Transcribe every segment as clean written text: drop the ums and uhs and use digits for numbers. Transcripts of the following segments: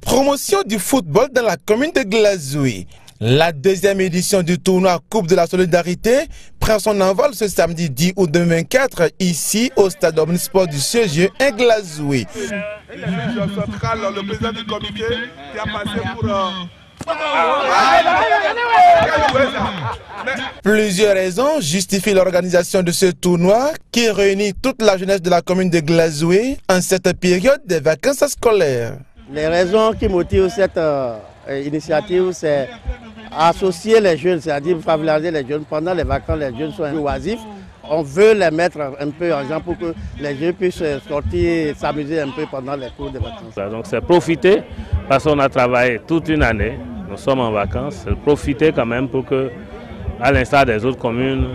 Promotion du football dans la commune de Glazoué. La deuxième édition du tournoi Coupe de la Solidarité prend son envol ce samedi 10 août 2024 ici au stade omnisport du CG à Glazoué. Le président du comité qui a passé pour... Plusieurs raisons justifient l'organisation de ce tournoi qui réunit toute la jeunesse de la commune de Glazoué en cette période des vacances scolaires. Les raisons qui motivent cette initiative, c'est associer les jeunes, c'est-à-dire favoriser les jeunes. Pendant les vacances, les jeunes sont oisifs. On veut les mettre un peu en genre pour que les jeunes puissent sortir, s'amuser un peu pendant les cours de vacances. Donc c'est profiter, parce qu'on a travaillé toute une année, nous sommes en vacances, c'est profiter quand même pour que, à l'instar des autres communes,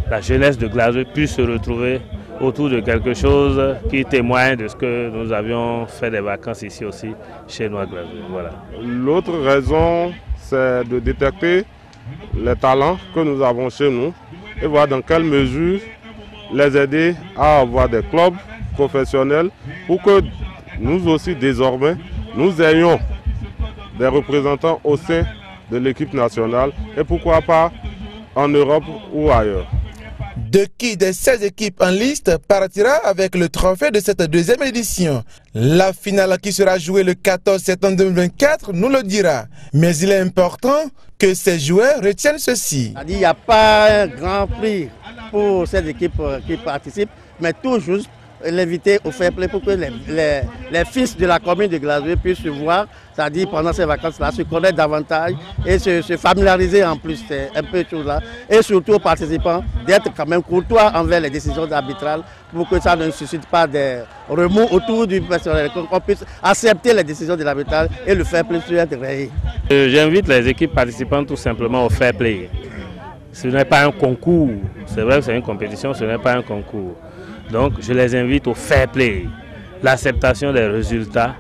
la jeunesse de Glazoué puisse se retrouver autour de quelque chose qui témoigne de ce que nous avions fait des vacances ici aussi chez nous à Glazoué. Voilà. L'autre raison, c'est de détecter les talents que nous avons chez nous et voir dans quelle mesure les aider à avoir des clubs professionnels pour que nous aussi désormais nous ayons des représentants au sein de l'équipe nationale et pourquoi pas en Europe ou ailleurs. De qui des 16 équipes en liste partira avec le trophée de cette deuxième édition. La finale qui sera jouée le 14 septembre 2024 nous le dira. Mais il est important que ces joueurs retiennent ceci. Il n'y a pas un grand prix pour ces équipes qui participent, mais tout juste l'inviter au fair play pour que les fils de la commune de Glazoué puissent se voir, c'est-à-dire pendant ces vacances-là, se connaître davantage et se familiariser en plus, c'est un peu tout là. Et surtout aux participants d'être quand même courtois envers les décisions arbitrales pour que ça ne suscite pas des remous autour du personnel, qu'on puisse accepter les décisions de l'arbitrage et le fair play sur être rayé. J'invite les équipes participantes tout simplement au fair play. Ce n'est pas un concours, c'est vrai que c'est une compétition, ce n'est pas un concours. Donc je les invite au fair play, l'acceptation des résultats,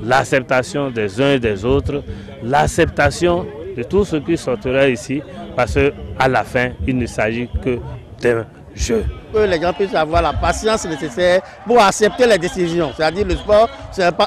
l'acceptation des uns et des autres, l'acceptation de tout ce qui sortira ici, parce qu'à la fin, il ne s'agit que d'un jeu. Que les gens puissent avoir la patience nécessaire pour accepter les décisions. C'est-à-dire le sport,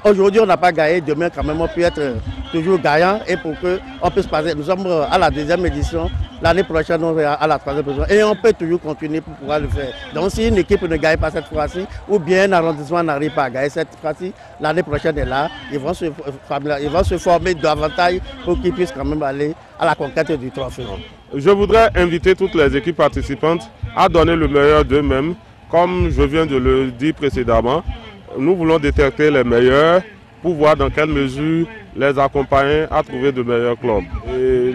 aujourd'hui on n'a pas gagné, demain quand même on peut être toujours gagnant et pour qu'on puisse passer. Nous sommes à la deuxième édition, l'année prochaine on va à la troisième édition et on peut toujours continuer pour pouvoir le faire. Donc si une équipe ne gagne pas cette fois-ci ou bien un arrondissement n'arrive pas à gagner cette fois-ci, l'année prochaine est là, ils vont se former davantage pour qu'ils puissent quand même aller à la conquête du trophée. Je voudrais inviter toutes les équipes participantes à donner le meilleur d'eux-mêmes. Comme je viens de le dire précédemment, nous voulons détecter les meilleurs pour voir dans quelle mesure les accompagner à trouver de meilleurs clubs.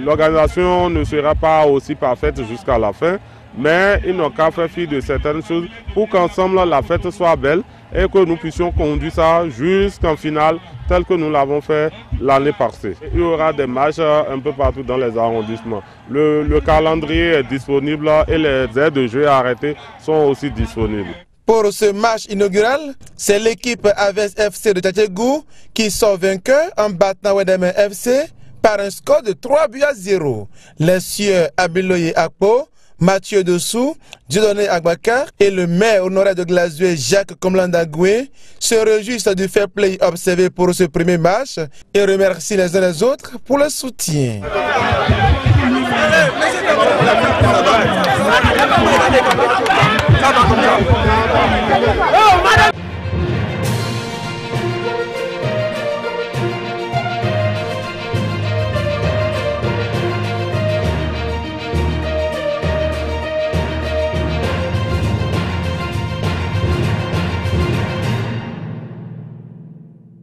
L'organisation ne sera pas aussi parfaite jusqu'à la fin, mais ils n'ont qu'à faire fi de certaines choses pour qu'ensemble la fête soit belle et que nous puissions conduire ça jusqu'en finale tel que nous l'avons fait l'année passée. Il y aura des matchs un peu partout dans les arrondissements. Le calendrier est disponible et les aires de jeu arrêtées sont aussi disponibles. Pour ce match inaugural, c'est l'équipe Aves FC de Tchatchegou qui sort vainqueur en battant Wedem FC par un score de 3-0. Les sieurs Abiloye Akpo, Mathieu Dessous, Dieudonné Agbakar et le maire honoraire de Glazoué, Jacques Komlandagoué, se réjouissent du fair play observé pour ce premier match et remercient les uns les autres pour le soutien. Allez,